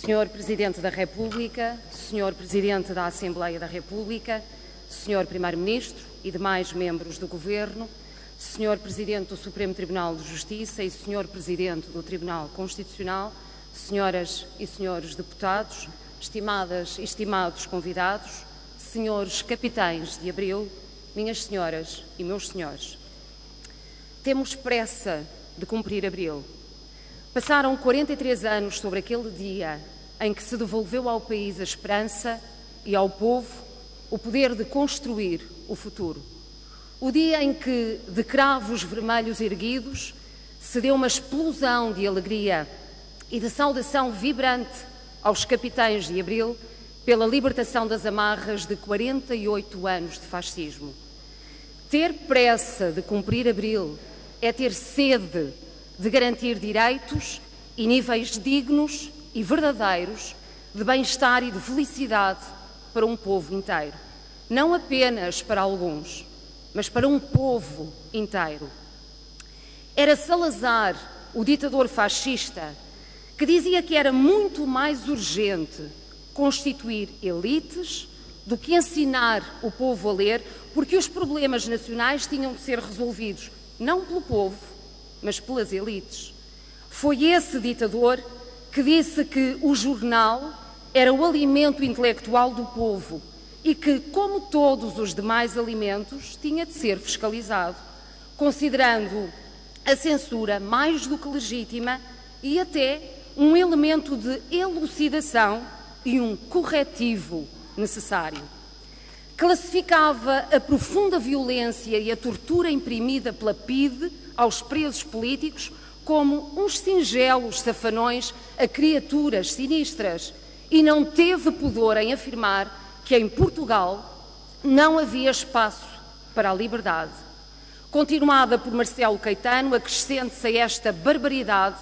Senhor Presidente da República, Senhor Presidente da Assembleia da República, Senhor Primeiro-Ministro e demais membros do Governo, Senhor Presidente do Supremo Tribunal de Justiça e Senhor Presidente do Tribunal Constitucional, Senhoras e Senhores Deputados, estimadas e estimados convidados, Senhores Capitães de Abril, minhas senhoras e meus senhores. Temos pressa de cumprir Abril. Passaram 43 anos sobre aquele dia em que se devolveu ao país a esperança e ao povo o poder de construir o futuro. O dia em que, de cravos vermelhos erguidos, se deu uma explosão de alegria e de saudação vibrante aos capitães de Abril pela libertação das amarras de 48 anos de fascismo. Ter pressa de cumprir Abril é ter sede de garantir direitos e níveis dignos e verdadeiros de bem-estar e de felicidade para um povo inteiro. Não apenas para alguns, mas para um povo inteiro. Era Salazar, o ditador fascista, que dizia que era muito mais urgente constituir elites do que ensinar o povo a ler, porque os problemas nacionais tinham de ser resolvidos não pelo povo, mas pelas elites. Foi esse ditador que disse que o jornal era o alimento intelectual do povo e que, como todos os demais alimentos, tinha de ser fiscalizado, considerando a censura mais do que legítima e até um elemento de elucidação e um corretivo necessário. Classificava a profunda violência e a tortura imprimida pela PIDE aos presos políticos como uns singelos safanões a criaturas sinistras e não teve pudor em afirmar que em Portugal não havia espaço para a liberdade. Continuada por Marcelo Caetano, acrescente-se a esta barbaridade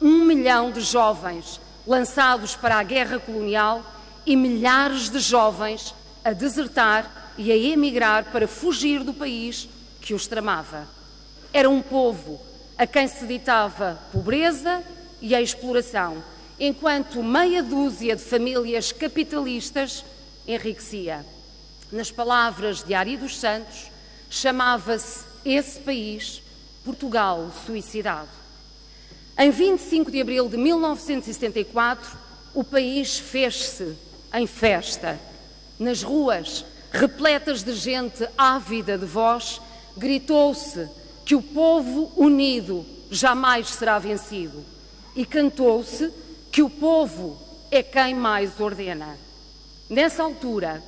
1 milhão de jovens lançados para a guerra colonial e milhares de jovens a desertar e a emigrar para fugir do país que os tramava. Era um povo a quem se ditava pobreza e a exploração, enquanto meia dúzia de famílias capitalistas enriquecia. Nas palavras de Ari dos Santos, chamava-se esse país Portugal suicidado. Em 25 de abril de 1974, o país fez-se em festa. Nas ruas, repletas de gente ávida de voz, gritou-se que o povo unido jamais será vencido e cantou-se que o povo é quem mais ordena. Nessa altura,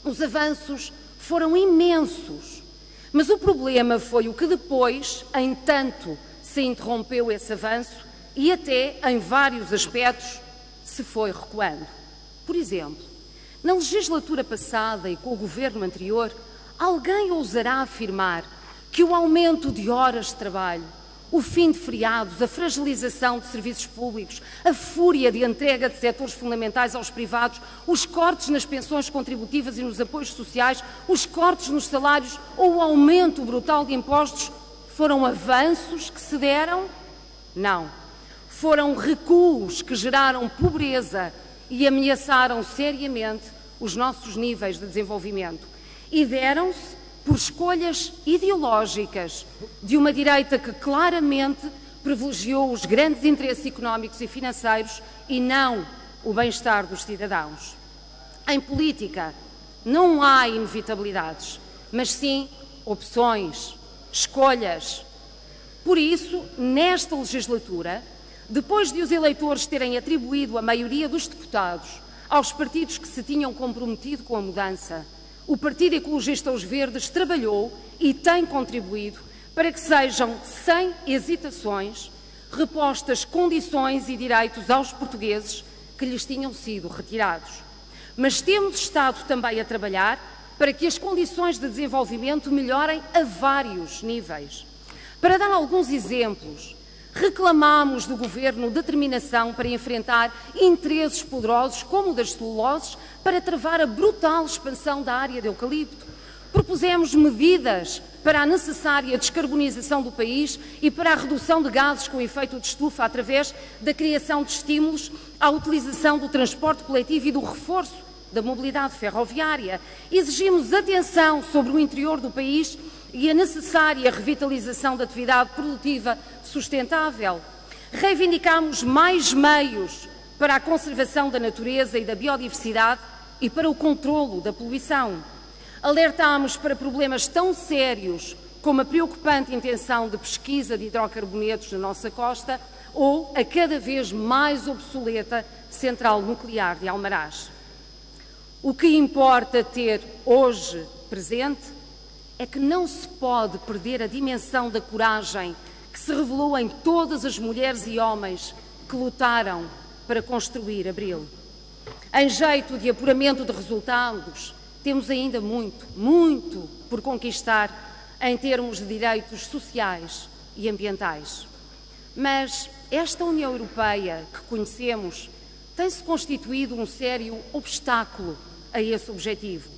os avanços foram imensos, mas o problema foi o que depois, em tanto, se interrompeu esse avanço e até, em vários aspectos, se foi recuando. Por exemplo, na legislatura passada e com o governo anterior, alguém ousará afirmar que o aumento de horas de trabalho, o fim de feriados, a fragilização de serviços públicos, a fúria de entrega de setores fundamentais aos privados, os cortes nas pensões contributivas e nos apoios sociais, os cortes nos salários ou o aumento brutal de impostos foram avanços que se deram? Não. Foram recuos que geraram pobreza e ameaçaram seriamente os nossos níveis de desenvolvimento. E deram-se por escolhas ideológicas de uma direita que claramente privilegiou os grandes interesses económicos e financeiros e não o bem-estar dos cidadãos. Em política, não há inevitabilidades, mas sim opções, escolhas. Por isso, nesta legislatura, depois de os eleitores terem atribuído a maioria dos deputados aos partidos que se tinham comprometido com a mudança, o Partido Ecologista Os Verdes trabalhou e tem contribuído para que sejam, sem hesitações, repostas condições e direitos aos portugueses que lhes tinham sido retirados. Mas temos estado também a trabalhar para que as condições de desenvolvimento melhorem a vários níveis. Para dar alguns exemplos, reclamámos do Governo determinação para enfrentar interesses poderosos como o das celuloses para travar a brutal expansão da área de eucalipto. Propusemos medidas para a necessária descarbonização do país e para a redução de gases com efeito de estufa através da criação de estímulos à utilização do transporte coletivo e do reforço da mobilidade ferroviária. Exigimos atenção sobre o interior do país e a necessária revitalização da atividade produtiva sustentável. Reivindicamos mais meios para a conservação da natureza e da biodiversidade e para o controlo da poluição. Alertámos para problemas tão sérios como a preocupante intenção de pesquisa de hidrocarbonetos na nossa costa ou a cada vez mais obsoleta central nuclear de Almaraz. O que importa ter hoje presente é que não se pode perder a dimensão da coragem que se revelou em todas as mulheres e homens que lutaram para construir Abril. Em jeito de apuramento de resultados, temos ainda muito por conquistar em termos de direitos sociais e ambientais. Mas esta União Europeia que conhecemos tem-se constituído um sério obstáculo a esse objetivo.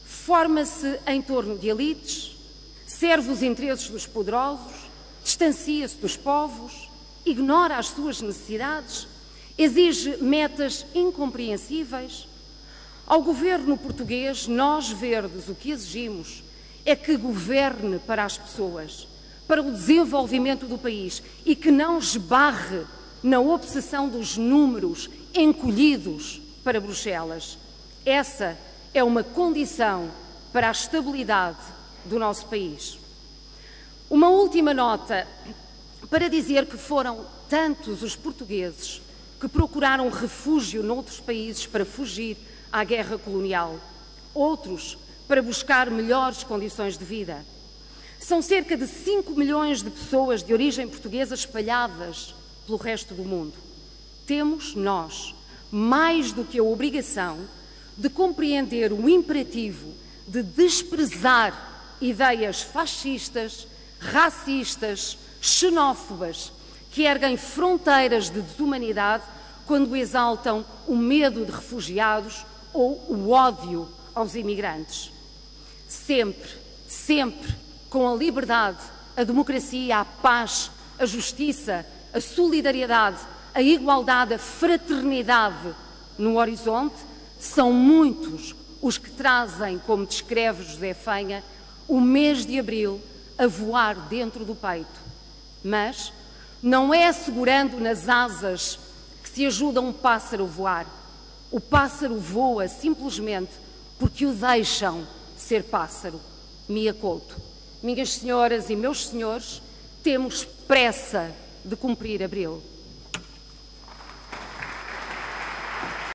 Forma-se em torno de elites, serve os interesses dos poderosos, distancia-se dos povos, ignora as suas necessidades, exige metas incompreensíveis. Ao governo português, nós verdes, o que exigimos é que governe para as pessoas, para o desenvolvimento do país e que não esbarre na obsessão dos números encolhidos para Bruxelas. Essa é uma condição para a estabilidade do nosso país. Uma última nota para dizer que foram tantos os portugueses que procuraram refúgio noutros países para fugir à guerra colonial, outros para buscar melhores condições de vida. São cerca de 5 milhões de pessoas de origem portuguesa espalhadas pelo resto do mundo. Temos nós mais do que a obrigação de compreender o imperativo de desprezar ideias fascistas, racistas, xenófobas, que erguem fronteiras de desumanidade quando exaltam o medo de refugiados ou o ódio aos imigrantes. Sempre com a liberdade, a democracia, a paz, a justiça, a solidariedade, a igualdade, a fraternidade no horizonte, são muitos os que trazem, como descreve José Fenha, o mês de abril a voar dentro do peito. Mas não é segurando nas asas que se ajuda um pássaro a voar. O pássaro voa simplesmente porque o deixam ser pássaro. Mia Couto. Minhas senhoras e meus senhores, temos pressa de cumprir Abril.